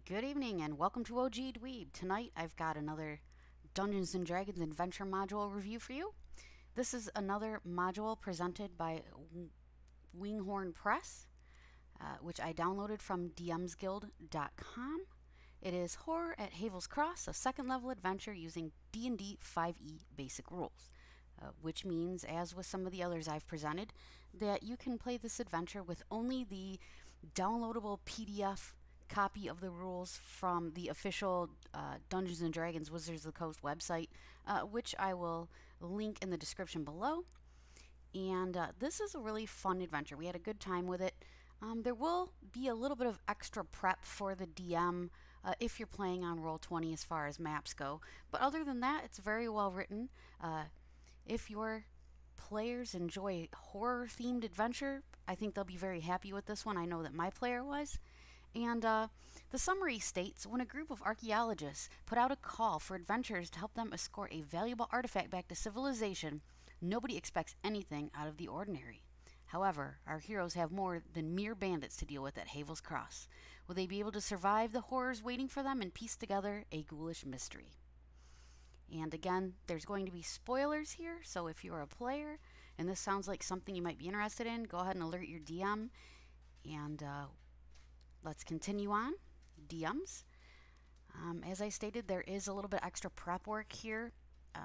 Good evening and welcome to OG Dweeb. Tonight I've got another Dungeons & Dragons Adventure module review for you. This is another module presented by Winghorn Press, which I downloaded from dmsguild.com. It is Horror at Havel's Cross, a second level adventure using D&D 5e basic rules. Which means, as with some of the others I've presented, that you can play this adventure with only the downloadable PDF copy of the rules from the official Dungeons & Dragons Wizards of the Coast website, which I will link in the description below. And this is a really fun adventure. We had a good time with it. There will be a little bit of extra prep for the DM if you're playing on Roll20 as far as maps go. But other than that, it's very well written. If your players enjoy horror-themed adventure, I think they'll be very happy with this one. I know that my player was. And the summary states, when a group of archaeologists put out a call for adventurers to help them escort a valuable artifact back to civilization, nobody expects anything out of the ordinary. However, our heroes have more than mere bandits to deal with at Havel's Cross. Will they be able to survive the horrors waiting for them and piece together a ghoulish mystery? And again, there's going to be spoilers here, so if you're a player and this sounds like something you might be interested in, go ahead and alert your DM. And let's continue on. DMs. As I stated, there is a little bit extra prep work here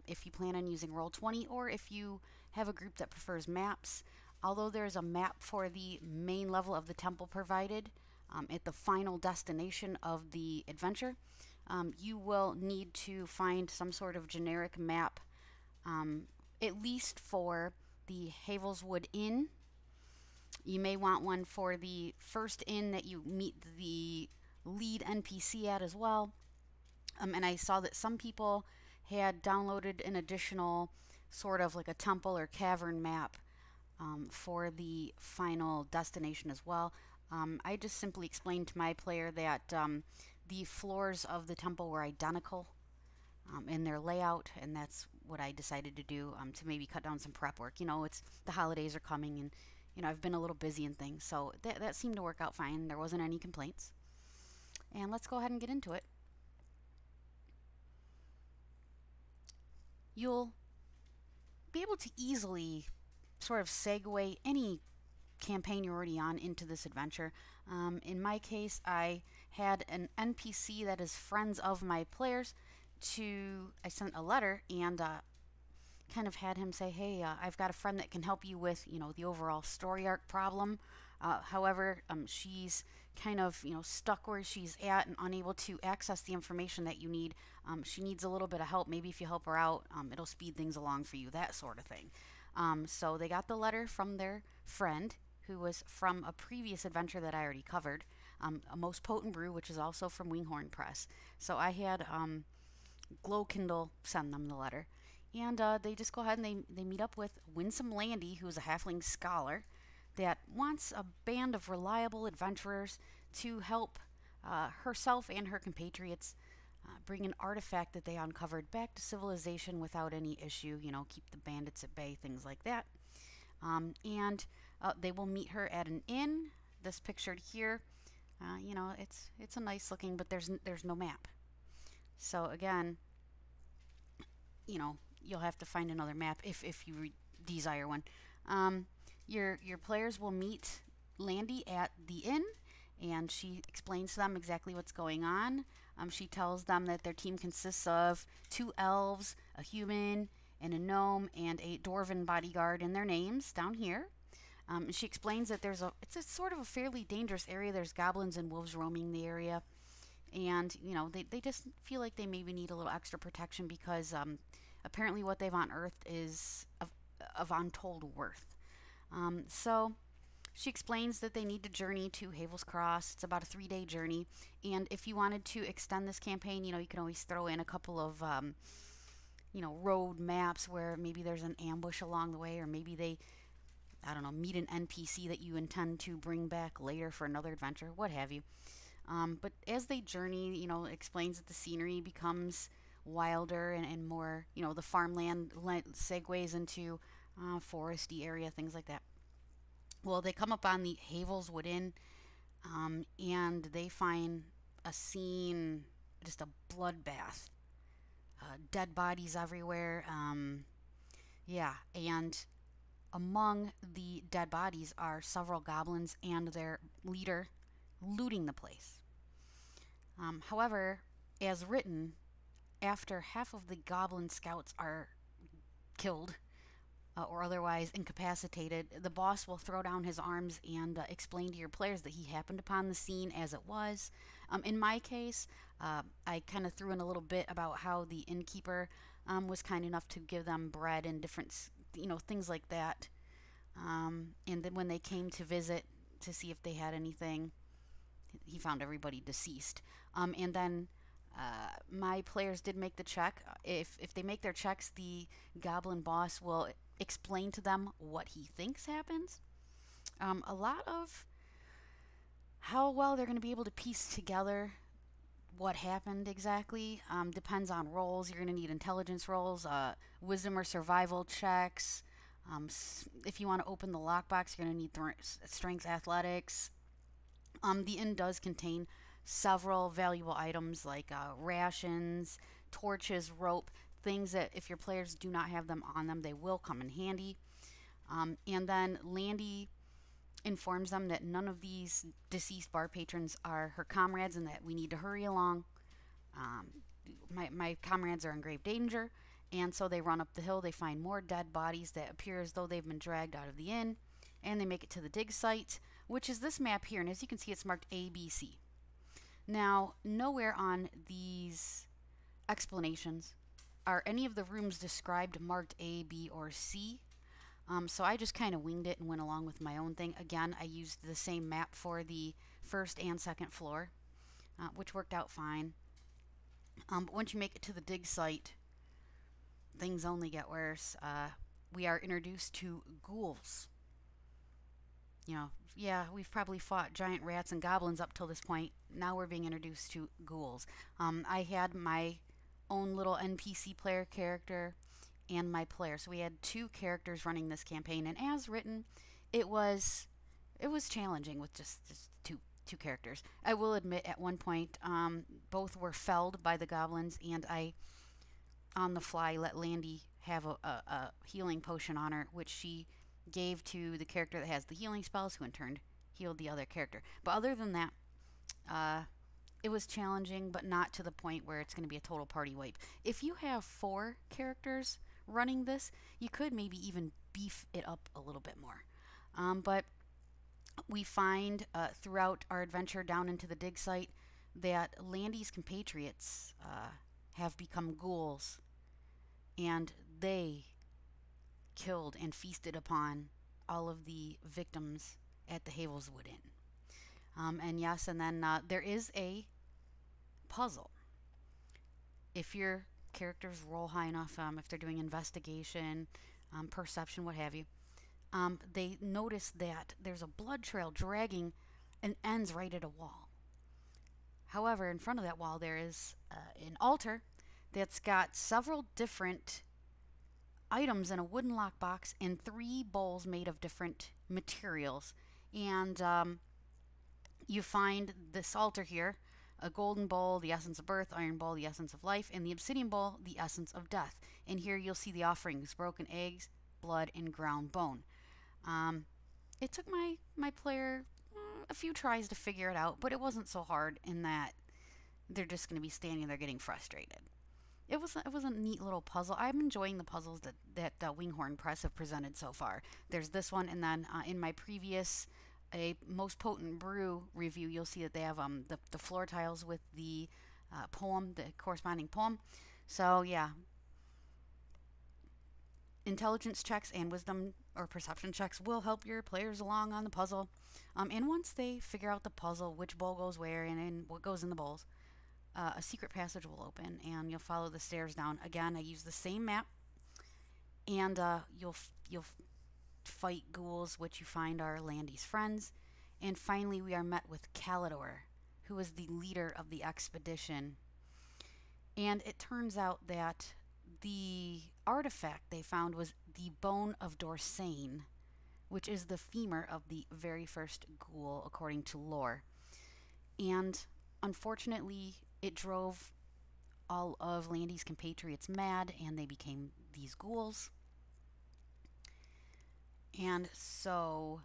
if you plan on using Roll20 or if you have a group that prefers maps. Although there is a map for the main level of the temple provided at the final destination of the adventure, you will need to find some sort of generic map, at least for the Havelswood Inn. You may want one for the first inn that you meet the lead NPC at as well. And I saw that some people had downloaded an additional sort of like a temple or cavern map for the final destination as well. I just simply explained to my player that the floors of the temple were identical in their layout, and that's what I decided to do to maybe cut down some prep work. You know, it's the holidays are coming, and you know, I've been a little busy and things, so that seemed to work out fine. There wasn't any complaints. And let's go ahead and get into it. You'll be able to easily sort of segue any campaign you're already on into this adventure. In my case, I had an NPC that is friends of my players I sent a letter and kind of had him say, hey, I've got a friend that can help you with, you know, the overall story arc problem. However, she's kind of, you know, stuck where she's at and unable to access the information that you need. She needs a little bit of help. Maybe if you help her out, it'll speed things along for you, that sort of thing. So they got the letter from their friend, who was from a previous adventure that I already covered, A Most Potent Brew, which is also from Winghorn Press. So I had Glow Kindle send them the letter. And they just go ahead and they meet up with Winsome Landy, who is a halfling scholar that wants a band of reliable adventurers to help herself and her compatriots bring an artifact that they uncovered back to civilization without any issue, you know, keep the bandits at bay, things like that. And they will meet her at an inn. This pictured here, you know, it's a nice looking, but there's no map. So again, you know, you'll have to find another map if you desire one. Your players will meet Landy at the inn, and she explains to them exactly what's going on. She tells them that their team consists of 2 elves, a human, and a gnome, and a dwarven bodyguard in their names down here. She explains that it's a sort of a fairly dangerous area. There's goblins and wolves roaming the area. And, you know, they just feel like they maybe need a little extra protection because apparently what they've unearthed is of untold worth. So she explains that they need to journey to Havel's Cross. It's about a 3-day journey. And if you wanted to extend this campaign, you know, you can always throw in a couple of, you know, road maps where maybe there's an ambush along the way, or maybe they, I don't know, meet an NPC that you intend to bring back later for another adventure, what have you. But as they journey, you know, it explains that the scenery becomes wilder and more, you know, the farmland segues into foresty area, things like that. Well, they come up on the Havelswood Inn, and they find a scene, just a bloodbath, dead bodies everywhere. Yeah, and among the dead bodies are several goblins and their leader looting the place. However, as written, after half of the goblin scouts are killed or otherwise incapacitated, the boss will throw down his arms and explain to your players that he happened upon the scene as it was. In my case, I kind of threw in a little bit about how the innkeeper was kind enough to give them bread and different, things like that. And then when they came to visit to see if they had anything, he found everybody deceased. And then my players did make the check. If they make their checks, the goblin boss will explain to them what he thinks happens. A lot of how well they're going to be able to piece together what happened exactly depends on rolls. You're going to need intelligence rolls, wisdom or survival checks. If you want to open the lockbox, you're going to need strength athletics. The inn does contain several valuable items like rations, torches, rope, things that if your players do not have them on them, they will come in handy. And then Landy informs them that none of these deceased bar patrons are her comrades and that we need to hurry along. My comrades are in grave danger, and so they run up the hill. They find more dead bodies that appear as though they've been dragged out of the inn, and they make it to the dig site, which is this map here. And as you can see, it's marked A, B, C. Now, nowhere on these explanations are any of the rooms described marked A, B, or C. So I just kind of winged it and went along with my own thing. Again, I used the same map for the first and second floor, which worked out fine. But once you make it to the dig site, things only get worse. We are introduced to ghouls. Yeah, we've probably fought giant rats and goblins up till this point. Now we're being introduced to ghouls. I had my own little NPC player character and my player. So we had two characters running this campaign, and as written, it was challenging with just two characters. I will admit, at one point, both were felled by the goblins, and I, on the fly, let Landy have a healing potion on her, which she gave to the character that has the healing spells, who in turn healed the other character. But other than that, it was challenging, but not to the point where it's going to be a total party wipe. If you have 4 characters running this, you could maybe even beef it up a little bit more. But we find throughout our adventure down into the dig site that Landy's compatriots have become ghouls, and they killed and feasted upon all of the victims at the Havel's Wood Inn. And yes, and then there is a puzzle. If your characters roll high enough, if they're doing investigation, perception, what have you, they notice that there's a blood trail dragging and ends right at a wall. However, in front of that wall, there is an altar that's got several different items in a wooden lockbox and 3 bowls made of different materials. And you find this altar here: a golden bowl, the essence of birth; iron bowl, the essence of life; and the obsidian bowl, the essence of death. And here you'll see the offerings: broken eggs, blood, and ground bone. It took my player a few tries to figure it out, but it wasn't so hard in that they're just going to be standing there getting frustrated. It was a neat little puzzle. I'm enjoying the puzzles that Winghorn Press have presented so far. There's this one, and then in my previous a most potent brew review, you'll see that they have the floor tiles with the poem, the corresponding poem. So yeah, intelligence checks and wisdom or perception checks will help your players along on the puzzle. And once they figure out the puzzle, which bowl goes where and what goes in the bowls, a secret passage will open, and you'll follow the stairs down. Again, I use the same map, and you'll fight ghouls, which you find are Landy's friends. And finally, we are met with Calidor, who is the leader of the expedition. And it turns out that the artifact they found was the bone of Dorsane, which is the femur of the very first ghoul, according to lore. And unfortunately, it drove all of Landy's compatriots mad, and they became these ghouls. And so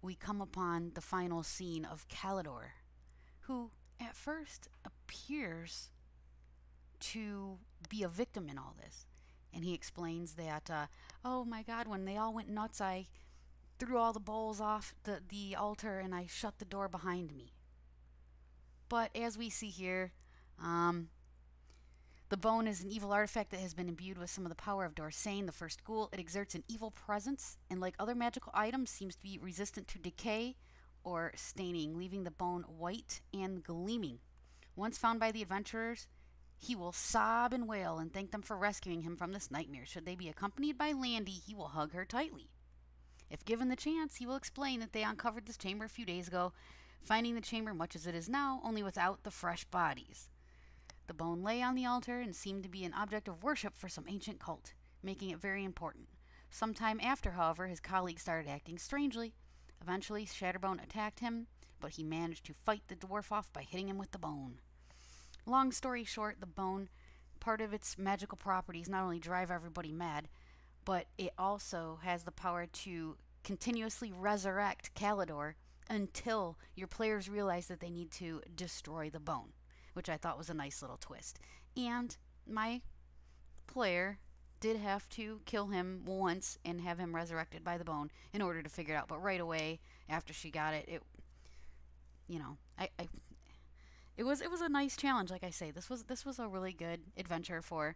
we come upon the final scene of Calidor, who at first appears to be a victim in all this. And he explains that, oh my God, when they all went nuts, I threw all the bowls off the altar and I shut the door behind me. But as we see here, the bone is an evil artifact that has been imbued with some of the power of Dorsane, the first ghoul. It exerts an evil presence, and like other magical items, seems to be resistant to decay or staining, leaving the bone white and gleaming. Once found by the adventurers, he will sob and wail and thank them for rescuing him from this nightmare. Should they be accompanied by Landy, he will hug her tightly. If given the chance, he will explain that they uncovered this chamber a few days ago, finding the chamber much as it is now, only without the fresh bodies. The bone lay on the altar and seemed to be an object of worship for some ancient cult, making it very important. Some time after, however, his colleagues started acting strangely. Eventually, Shatterbone attacked him, but he managed to fight the dwarf off by hitting him with the bone. Long story short, the bone, part of its magical properties, not only drive everybody mad, but it also has the power to continuously resurrect Calidor until your players realize that they need to destroy the bone, which I thought was a nice little twist. And my player did have to kill him once and have him resurrected by the bone in order to figure it out. But right away, after she got it, it was a nice challenge. Like I say, this was a really good adventure for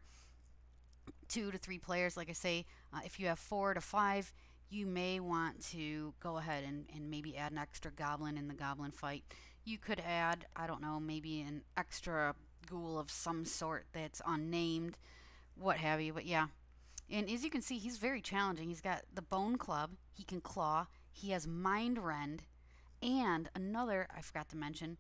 2 to 3 players. Like I say, if you have 4 to 5, you may want to go ahead and maybe add an extra goblin in the goblin fight. You could add, I don't know, maybe an extra ghoul of some sort that's unnamed, what have you. But yeah, and as you can see, he's very challenging. He's got the bone club, he can claw, he has mind rend, and another I forgot to mention,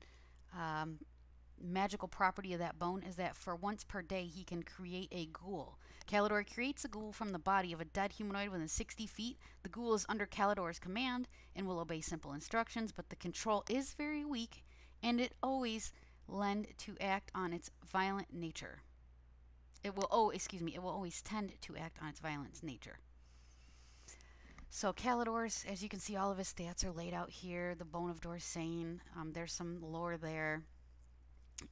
magical property of that bone is that for once per day he can create a ghoul. Calidor creates a ghoul from the body of a dead humanoid within 60 feet. The ghoul is under Calidor's command and will obey simple instructions, but the control is very weak, and it always lend to act on its violent nature. It will always tend to act on its violent nature. So Calidor's, as you can see, all of his stats are laid out here. The Bone of Dorsane, there's some lore there.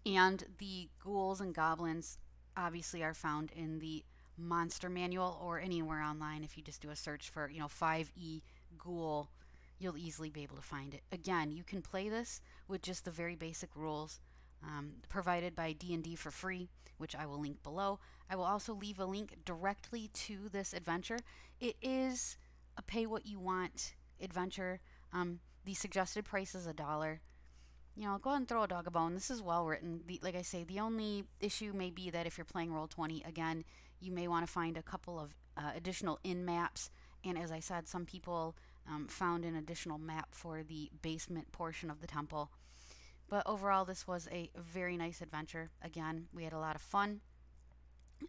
And the ghouls and goblins obviously are found in the monster manual or anywhere online. If you just do a search for 5e ghoul, you'll easily be able to find it. Again, you can play this with just the very basic rules provided by D&D for free, which I will link below. I will also leave a link directly to this adventure. It is a pay what you want adventure. The suggested price is $1. Go ahead and throw a dog a bone. This is well written. Like I say, the only issue may be that if you're playing Roll20, again, you may want to find a couple of additional in-maps. And as I said, some people found an additional map for the basement portion of the temple. But overall, this was a very nice adventure. Again, we had a lot of fun.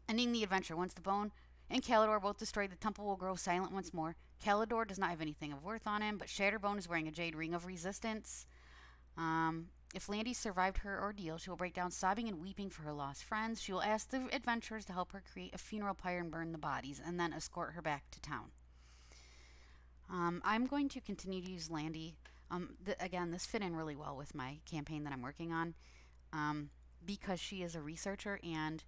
Ending the adventure, once the bone and Calidor both destroyed, the temple will grow silent once more. Calidor does not have anything of worth on him, but Shatterbone is wearing a jade ring of resistance. If Landy survived her ordeal, she will break down sobbing and weeping for her lost friends. She will ask the adventurers to help her create a funeral pyre and burn the bodies, and then escort her back to town. I'm going to continue to use Landy. Again, this fit in really well with my campaign that I'm working on, because she is a researcher, and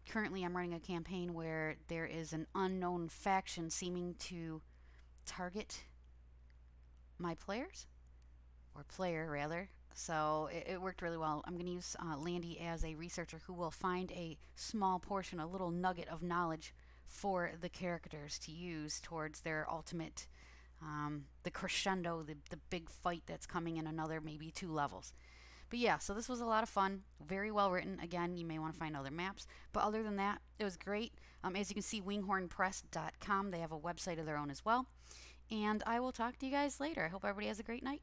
currently I'm running a campaign where there is an unknown faction seeming to target my players. Or player, rather. So it worked really well. I'm going to use Landy as a researcher who will find a small portion, a little nugget of knowledge for the characters to use towards their ultimate, the crescendo, the big fight that's coming in another maybe 2 levels. But yeah, so this was a lot of fun. Very well written. Again, you may want to find other maps. But other than that, it was great. As you can see, winghornpress.com. They have a website of their own as well. And I will talk to you guys later. I hope everybody has a great night.